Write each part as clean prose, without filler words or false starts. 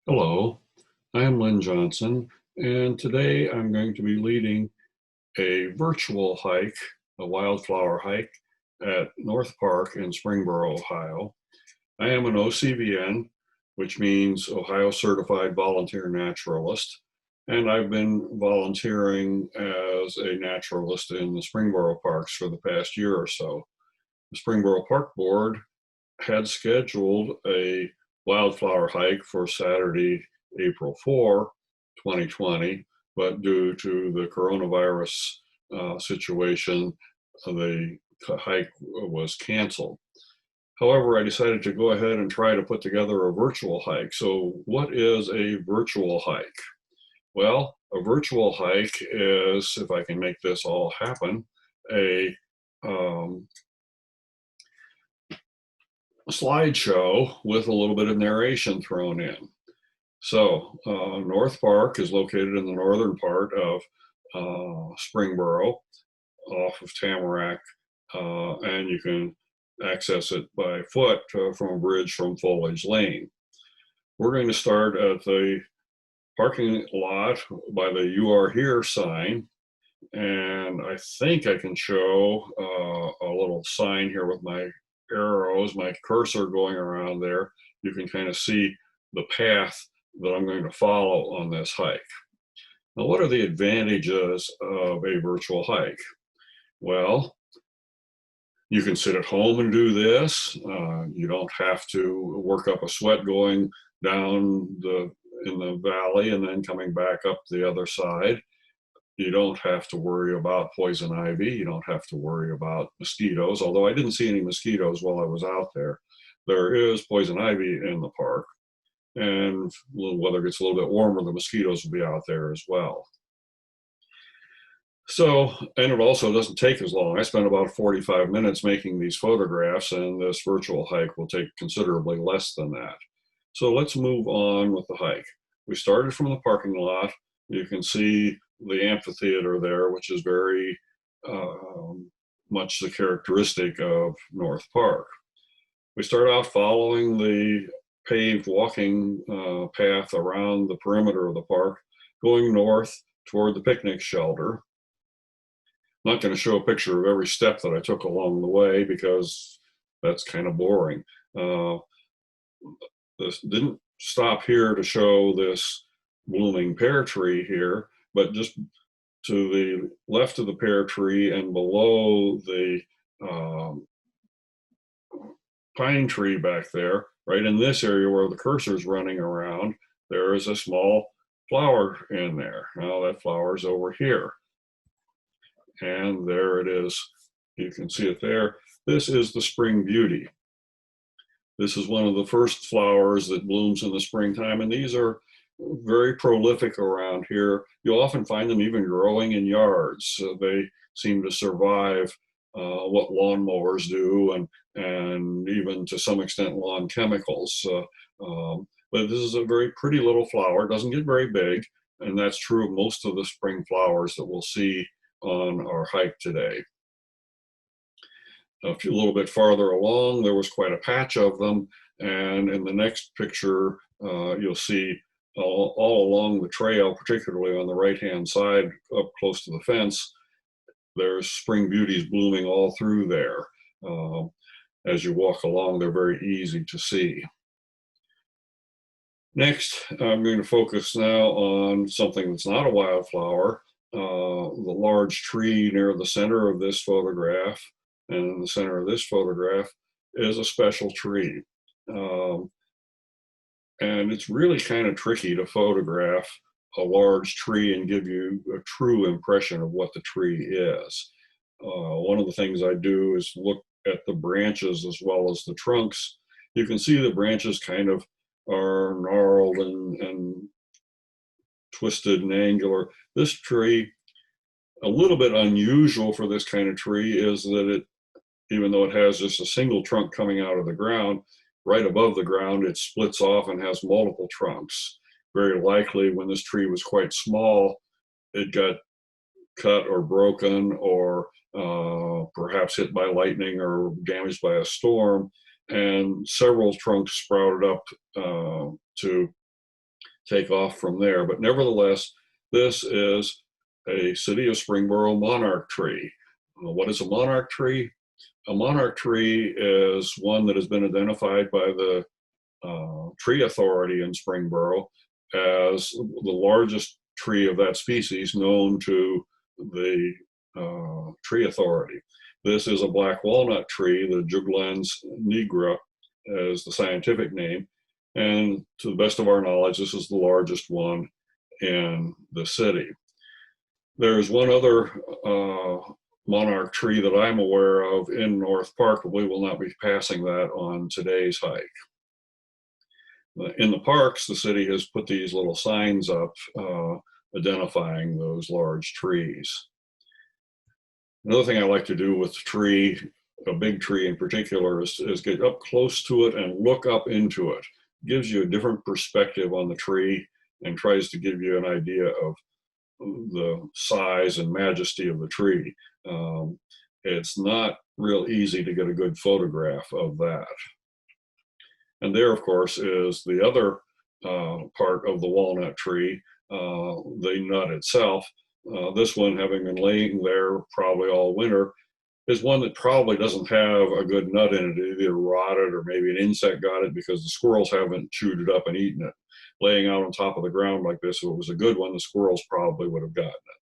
Hello, I am Lynn Johnson, and today I'm going to be leading a virtual hike, a wildflower hike at North Park in Springboro, Ohio. I am an OCVN, which means Ohio Certified Volunteer Naturalist, and I've been volunteering as a naturalist in the Springboro parks for the past year or so. The Springboro Park Board had scheduled a wildflower hike for Saturday, April 4, 2020, but due to the coronavirus situation, the hike was canceled. However, I decided to go ahead and try to put together a virtual hike. So what is a virtual hike? Well, a virtual hike is, if I can make this all happen, a um, slideshow with a little bit of narration thrown in. So North Park is located in the northern part of Springboro off of Tamarack, and you can access it by foot from a bridge from Foliage Lane. We're going to start at the parking lot by the "You Are Here" sign, and I think I can show a little sign here with my arrows, my cursor going around there. You can kind of see the path that I'm going to follow on this hike. Now, what are the advantages of a virtual hike? Well, you can sit at home and do this. You don't have to work up a sweat going down in the valley and then coming back up the other side. You don't have to worry about poison ivy. You don't have to worry about mosquitoes, although I didn't see any mosquitoes while I was out there. There is poison ivy in the park, and when the weather gets a little bit warmer, the mosquitoes will be out there as well. So, and it also doesn't take as long. I spent about 45 minutes making these photographs, and this virtual hike will take considerably less than that. So let's move on with the hike. We started from the parking lot. You can see the amphitheater there, which is very much the characteristic of North Park. We start out following the paved walking path around the perimeter of the park, going north toward the picnic shelter. I'm not going to show a picture of every step that I took along the way because that's kind of boring. This didn't stop here to show this blooming pear tree here, but just to the left of the pear tree and below the pine tree back there, right in this area where the cursor's running around, there is a small flower in there. Now that flower's over here. And there it is. You can see it there. This is the spring beauty. This is one of the first flowers that blooms in the springtime, and these are very prolific around here. You'll often find them even growing in yards. They seem to survive what lawnmowers do, and even to some extent lawn chemicals. But this is a very pretty little flower. It doesn't get very big, and that's true of most of the spring flowers that we'll see on our hike today. A little bit farther along, there was quite a patch of them, and in the next picture, you'll see all along the trail, particularly on the right-hand side, up close to the fence, there's spring beauties blooming all through there. As you walk along, they're very easy to see. Next, I'm going to focus now on something that's not a wildflower, the large tree near the center of this photograph. And in the center of this photograph is a special tree. And it's really kind of tricky to photograph a large tree and give you a true impression of what the tree is. One of the things I do is look at the branches as well as the trunks. You can see the branches kind of are gnarled and twisted and angular. This tree, a little bit unusual for this kind of tree, is that it, even though it has just a single trunk coming out of the ground, right above the ground, it splits off and has multiple trunks. Very likely when this tree was quite small, it got cut or broken or perhaps hit by lightning or damaged by a storm, and several trunks sprouted up to take off from there. But nevertheless, this is a City of Springboro monarch tree. What is a monarch tree? A monarch tree is one that has been identified by the tree authority in Springboro as the largest tree of that species known to the tree authority. This is a black walnut tree, the Juglans nigra is the scientific name, and to the best of our knowledge, this is the largest one in the city. There's one other monarch tree that I'm aware of in North Park, but we will not be passing that on today's hike. In the parks, the city has put these little signs up identifying those large trees. Another thing I like to do with a big tree in particular, is get up close to it and look up into it. It gives you a different perspective on the tree and tries to give you an idea of the size and majesty of the tree. It's not real easy to get a good photograph of that. And there, of course, is the other part of the walnut tree, the nut itself. This one, having been laying there probably all winter, is one that probably doesn't have a good nut in it. It either rotted or maybe an insect got it because the squirrels haven't chewed it up and eaten it. Laying out on top of the ground like this, if it was a good one, the squirrels probably would have gotten it.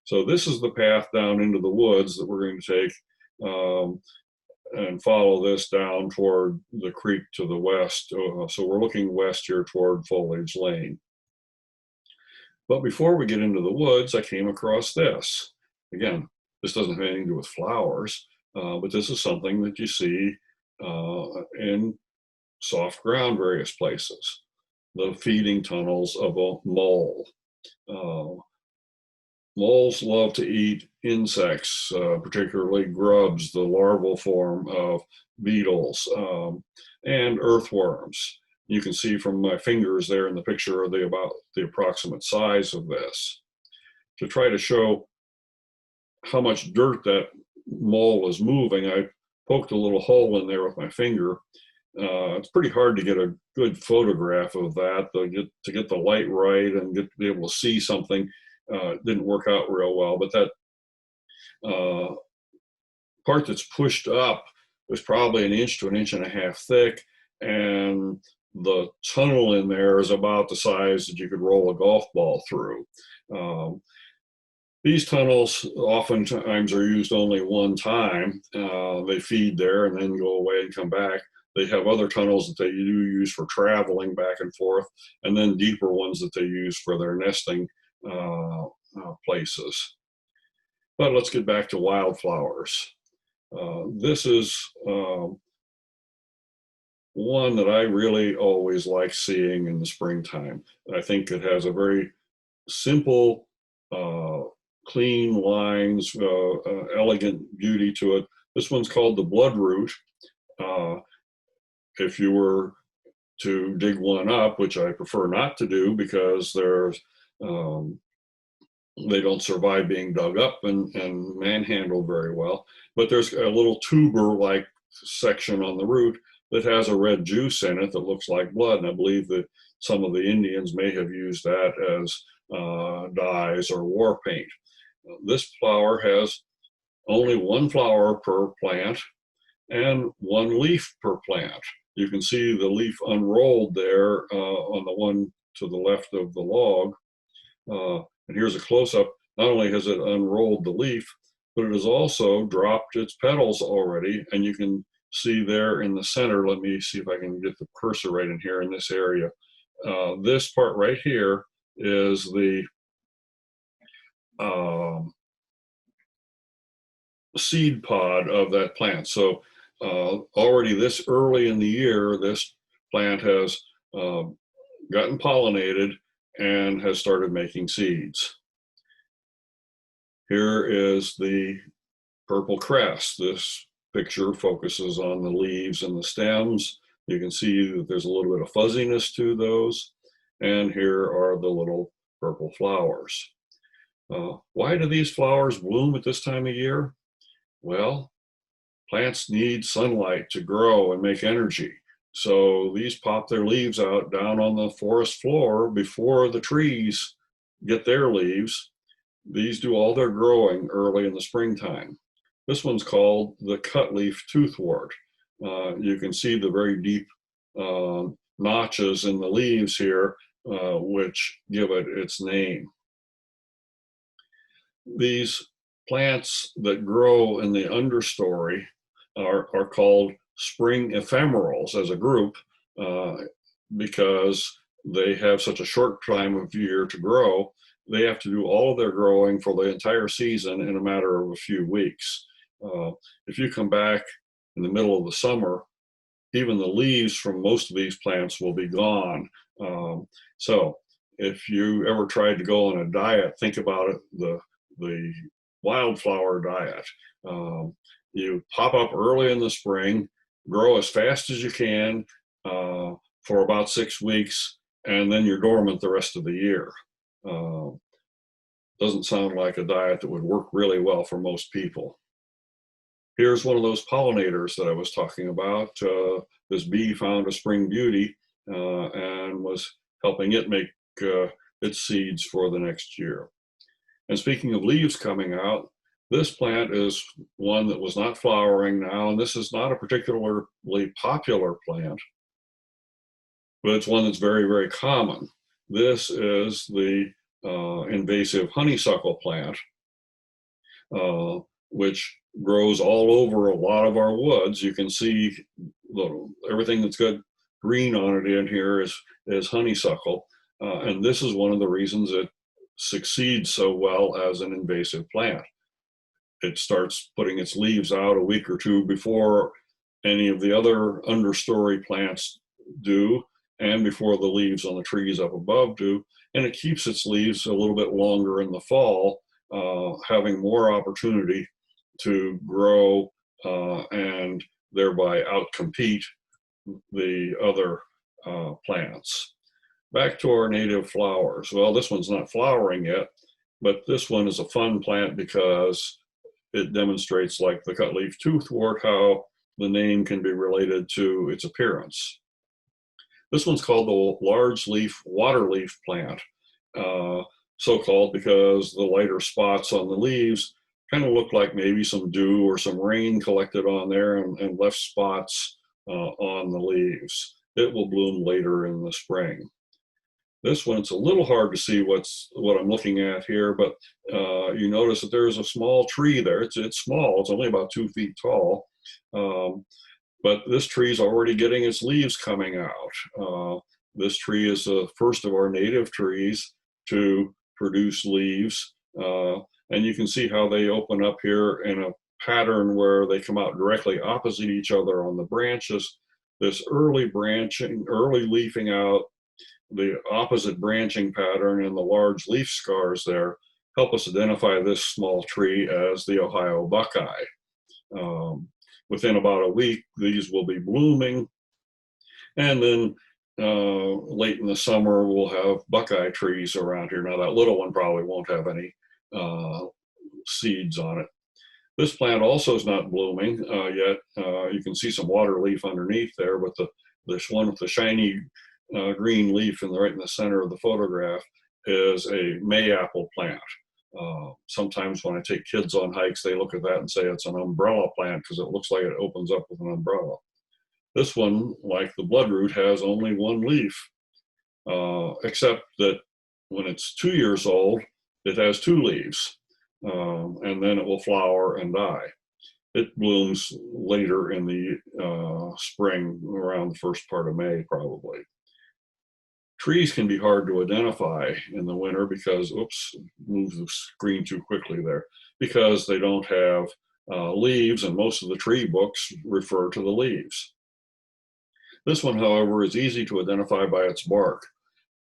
So this is the path down into the woods that we're going to take and follow this down toward the creek to the west. So we're looking west here toward Foliage Lane. But before we get into the woods, I came across this. Again, this doesn't have anything to do with flowers, but this is something that you see in soft ground various places. The feeding tunnels of a mole. Moles love to eat insects, particularly grubs, the larval form of beetles, and earthworms. You can see from my fingers there in the picture about the approximate size of this. To try to show how much dirt that mole is moving, I poked a little hole in there with my finger. It's pretty hard to get a good photograph of that, to get the light right and be able to see something. Didn't work out real well, but that part that's pushed up was probably an inch to an inch and a half thick, and the tunnel in there is about the size that you could roll a golf ball through. These tunnels oftentimes are used only one time. They feed there and then go away and come back. They have other tunnels that they do use for traveling back and forth, and then deeper ones that they use for their nesting places. But let's get back to wildflowers. This is one that I really always like seeing in the springtime. I think it has a very simple, clean lines, elegant beauty to it. This one's called the bloodroot. If you were to dig one up, which I prefer not to do because they don't survive being dug up and manhandled very well, but there's a little tuber-like section on the root that has a red juice in it that looks like blood, and I believe that some of the Indians may have used that as dyes or war paint. This flower has only one flower per plant and one leaf per plant. You can see the leaf unrolled there on the one to the left of the log. And here's a close-up. Not only has it unrolled the leaf, but it has also dropped its petals already, and you can see there in the center. Let me see if I can get the cursor right in here in this area. This part right here is the seed pod of that plant. So already this early in the year, this plant has gotten pollinated and has started making seeds. Here is the purple crest. This picture focuses on the leaves and the stems. You can see that there's a little bit of fuzziness to those. And here are the little purple flowers. Why do these flowers bloom at this time of year? Well, plants need sunlight to grow and make energy. So these pop their leaves out down on the forest floor before the trees get their leaves. These do all their growing early in the springtime. This one's called the cutleaf toothwort. You can see the very deep notches in the leaves here, which give it its name. These plants that grow in the understory are called spring ephemerals as a group, because they have such a short time of year to grow. They have to do all of their growing for the entire season in a matter of a few weeks. If you come back in the middle of the summer, even the leaves from most of these plants will be gone. So if you ever tried to go on a diet, think about it, the wildflower diet. You pop up early in the spring, grow as fast as you can for about 6 weeks, and then you're dormant the rest of the year. Doesn't sound like a diet that would work really well for most people. Here's one of those pollinators that I was talking about. This bee found a spring beauty and was helping it make its seeds for the next year. And speaking of leaves coming out, this plant is one that was not flowering now, and this is not a particularly popular plant, but it's one that's very, very common. This is the invasive honeysuckle plant, which grows all over a lot of our woods. You can see everything that's got green on it in here is honeysuckle, and this is one of the reasons it succeeds so well as an invasive plant. It starts putting its leaves out a week or two before any of the other understory plants do, and before the leaves on the trees up above do, and it keeps its leaves a little bit longer in the fall, having more opportunity to grow and thereby outcompete the other plants. Back to our native flowers. Well, this one's not flowering yet, but this one is a fun plant because it demonstrates, like the cutleaf toothwort, how the name can be related to its appearance. This one's called the large leaf waterleaf plant, so called because the lighter spots on the leaves kind of look like maybe some dew or some rain collected on there and left spots on the leaves. It will bloom later in the spring. This one, it's a little hard to see what I'm looking at here, but you notice that there's a small tree there. It's small, it's only about 2 feet tall, but this tree is already getting its leaves coming out. This tree is the first of our native trees to produce leaves, and you can see how they open up here in a pattern where they come out directly opposite each other on the branches. This early branching, early leafing out, the opposite branching pattern and the large leaf scars there help us identify this small tree as the Ohio Buckeye. Within about a week, these will be blooming, and then late in the summer, we'll have Buckeye trees around here. Now, that little one probably won't have any seeds on it. This plant also is not blooming yet. You can see some water leaf underneath there, but this one with the shiny green leaf right in the center of the photograph is a mayapple plant. Sometimes when I take kids on hikes, they look at that and say it's an umbrella plant because it looks like it opens up with an umbrella. This one, like the bloodroot, has only one leaf, except that when it's 2 years old, it has 2 leaves, and then it will flower and die. It blooms later in the spring, around the first part of May, probably. Trees can be hard to identify in the winter because, oops, moved the screen too quickly there, because they don't have leaves, and most of the tree books refer to the leaves. This one, however, is easy to identify by its bark.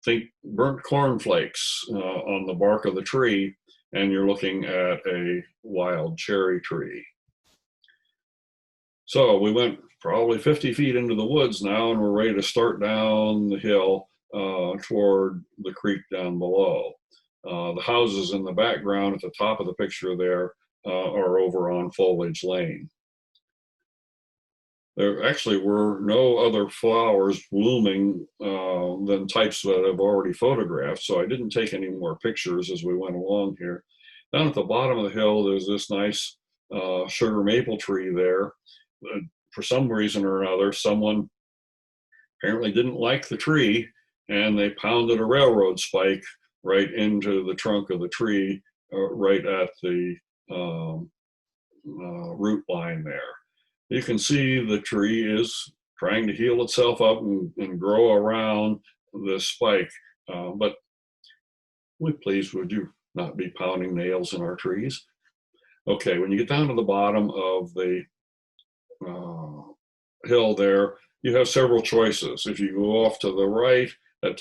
Think burnt cornflakes on the bark of the tree, and you're looking at a wild cherry tree. So we went probably 50 feet into the woods now, and we're ready to start down the hill toward the creek down below. The houses in the background at the top of the picture there are over on Foliage Lane. There actually were no other flowers blooming than types that I've already photographed, so I didn't take any more pictures as we went along here. Down at the bottom of the hill, there's this nice sugar maple tree there. For some reason or another, someone apparently didn't like the tree, and they pounded a railroad spike right into the trunk of the tree, right at the root line there. You can see the tree is trying to heal itself up and grow around this spike, but please would you not be pounding nails in our trees? Okay, when you get down to the bottom of the hill there, you have several choices. If you go off to the right, that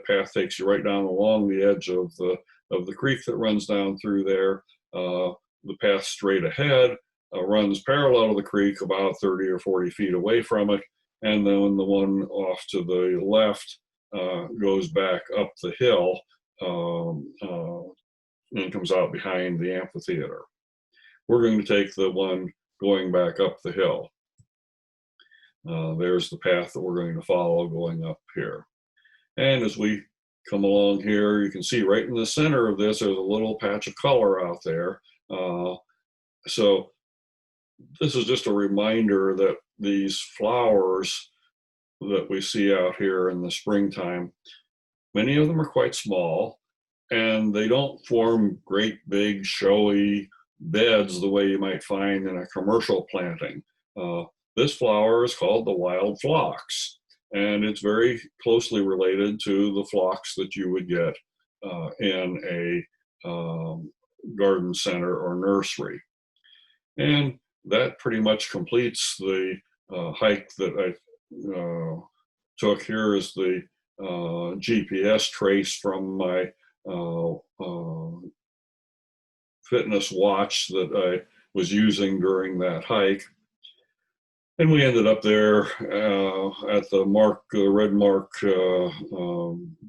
path takes you right down along the edge of the creek that runs down through there. The path straight ahead runs parallel to the creek about 30 or 40 feet away from it, and then the one off to the left goes back up the hill and comes out behind the amphitheater. We're going to take the one going back up the hill. There's the path that we're going to follow going up here. And as we come along here, you can see right in the center of this, there's a little patch of color out there. So this is just a reminder that these flowers that we see out here in the springtime, many of them are quite small, and they don't form great big showy beds the way you might find in a commercial planting. This flower is called the wild phlox, and it's very closely related to the phlox that you would get in a garden center or nursery. And that pretty much completes the hike that I took. Here is the GPS trace from my fitness watch that I was using during that hike. And we ended up there at the red mark,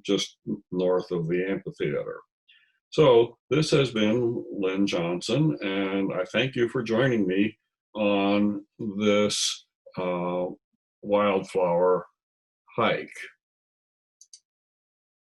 just north of the amphitheater. So this has been Lynn Johnson, and I thank you for joining me on this wildflower hike.